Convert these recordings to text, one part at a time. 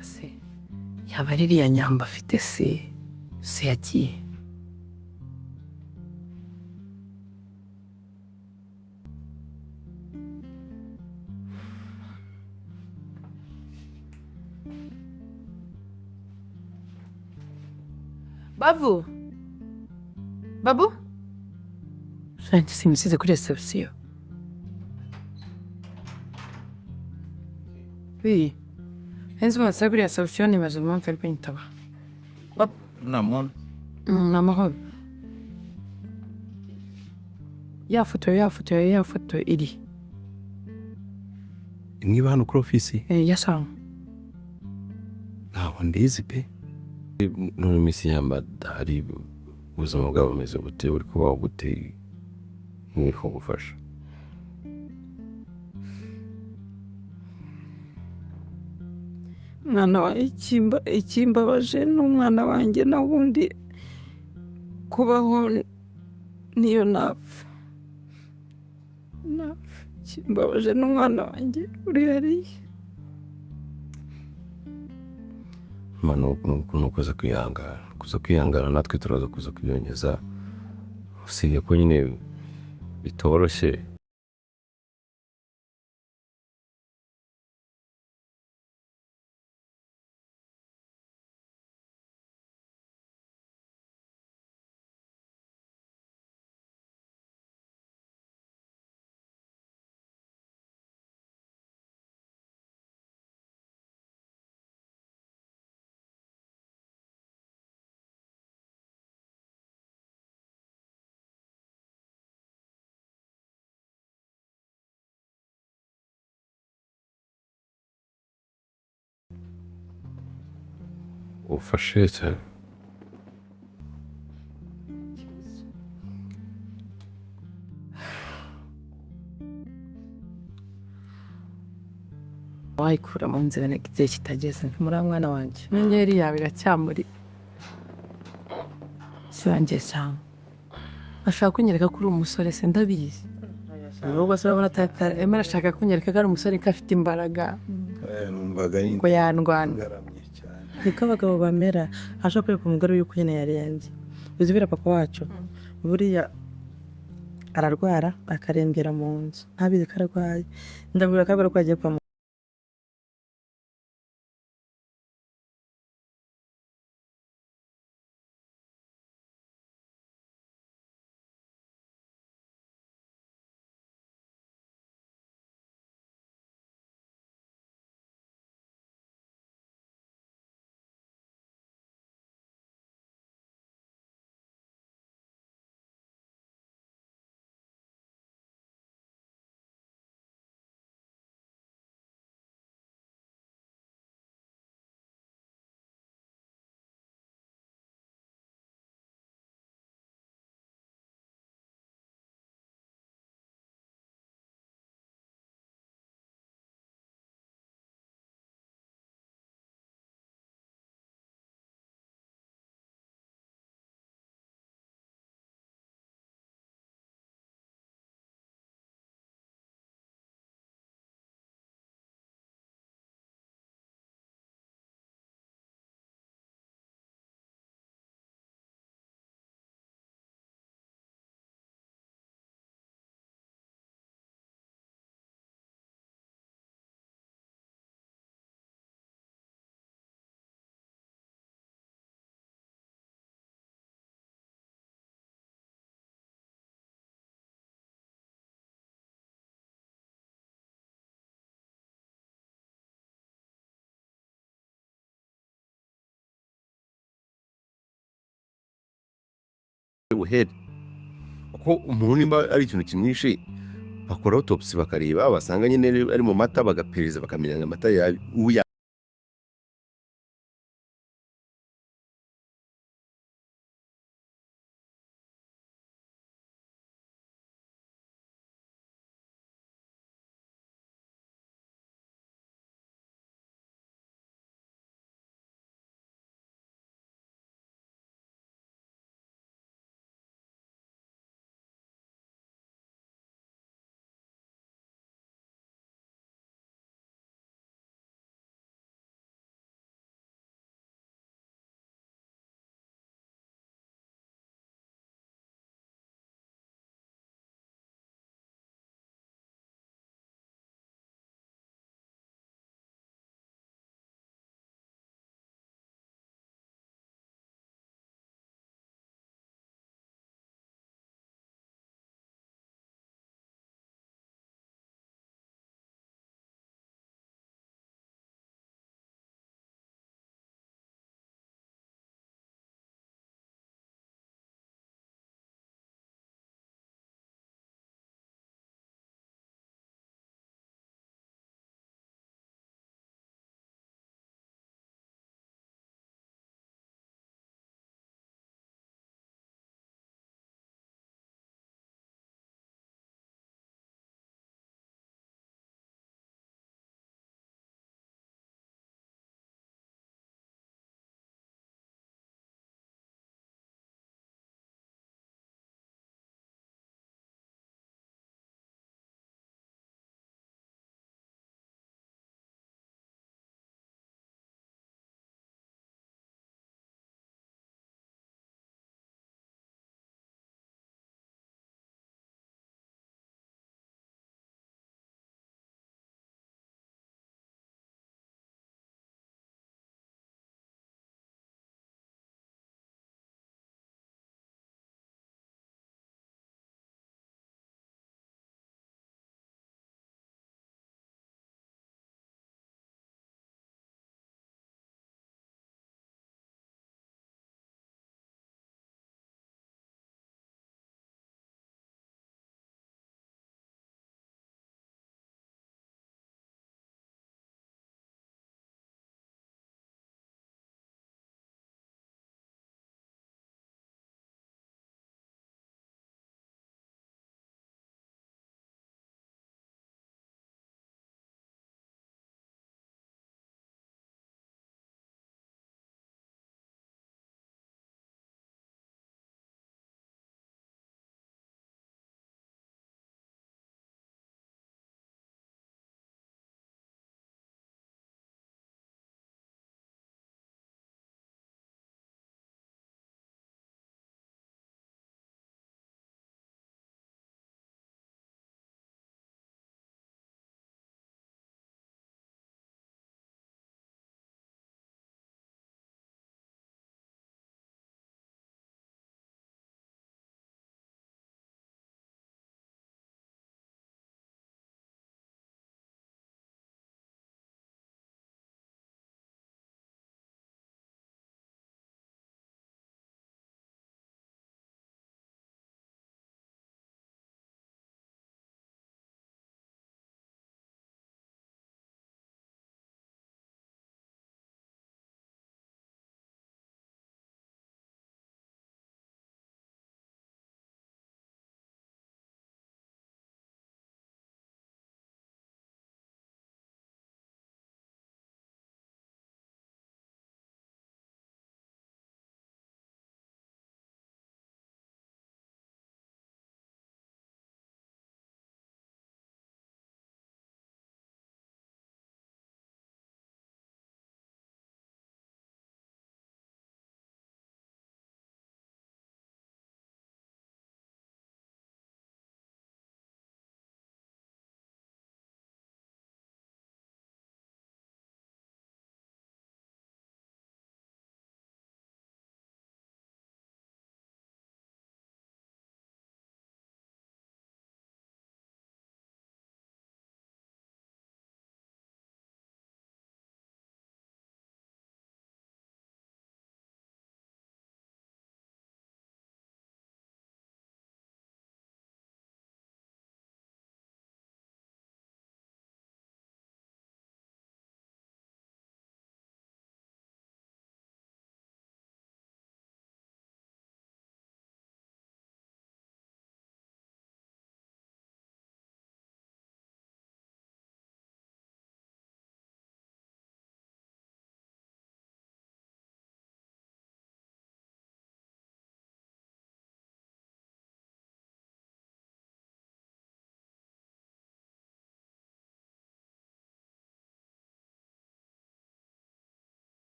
se yaba ari iriya Nyambo afite se yagiye. Babu Frank simusize kuri reception. Oui. Enzo masa kuri reception nibaza impamvu ari kunyitaba. Namon. Namahoro. Ya foto iri. Imwe hano kuri ofisi. Yasanga. Ntabwo ndizi pe. None misi yamba hari ubuzima bwabo bumeze bute, uri kubaho gute, niko gufasha. Mwana wa ikimbabaje n'umwana wanjye n'ubundi kubaho niyo napfa. Ikimbabaje n'umwana wanjye uri hariya. Mano nukuza kwihangana natwe turaza kuza kubyongeza. Usibye ko nyine bitoroshye. Ufashe cyane. Wayikura mu nzira n'igihe kitageze muri mwana wanjye. Nongeri yawe iracyamuri. Siwanjye cyane. Ashaka kunyereka kuri umusore se ndabizi. Nubwo se urabona emera ashaka kunyereka ko ari umusore ko afite imbaraga. Numvaga ngo yandwana. Niko abagabo bamera, ashaka kwereka umugore yuko nyine yarenze. Uzibira papa wacu. Buriya ararwara akarembera mu nzu. Ntabizi ko arwaye. Ndabura kabara ko agiye kwa ubuhere. Ko umuntu nimba ari ikintu kimwishe bakora autopsy bakareba basanga nyine ari mu mata bagapereza bakamenya amata ya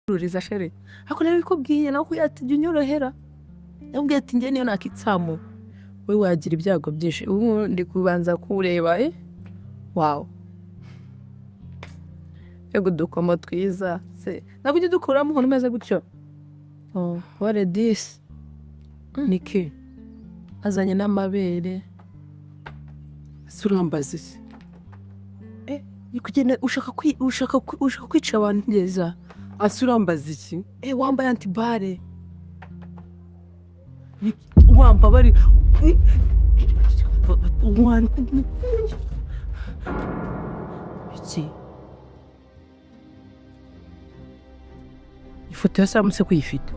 ruriza shere ako nawe bikubwiye nawe kuyatijya unyorohera yambwiye ati njye niyo nakitsamo we wagira ibyago byinshi ubu ndi kubanza kureba wow yego dukoma twiza se nabwo dukuramo umuntu umeze gutyo what is this niki azanye n'amabere surambaza isi kugenda ushaka kwica abantu neza asurambaza iki wambaye antibare wamba bari iki ifoto yasamutse kuyifite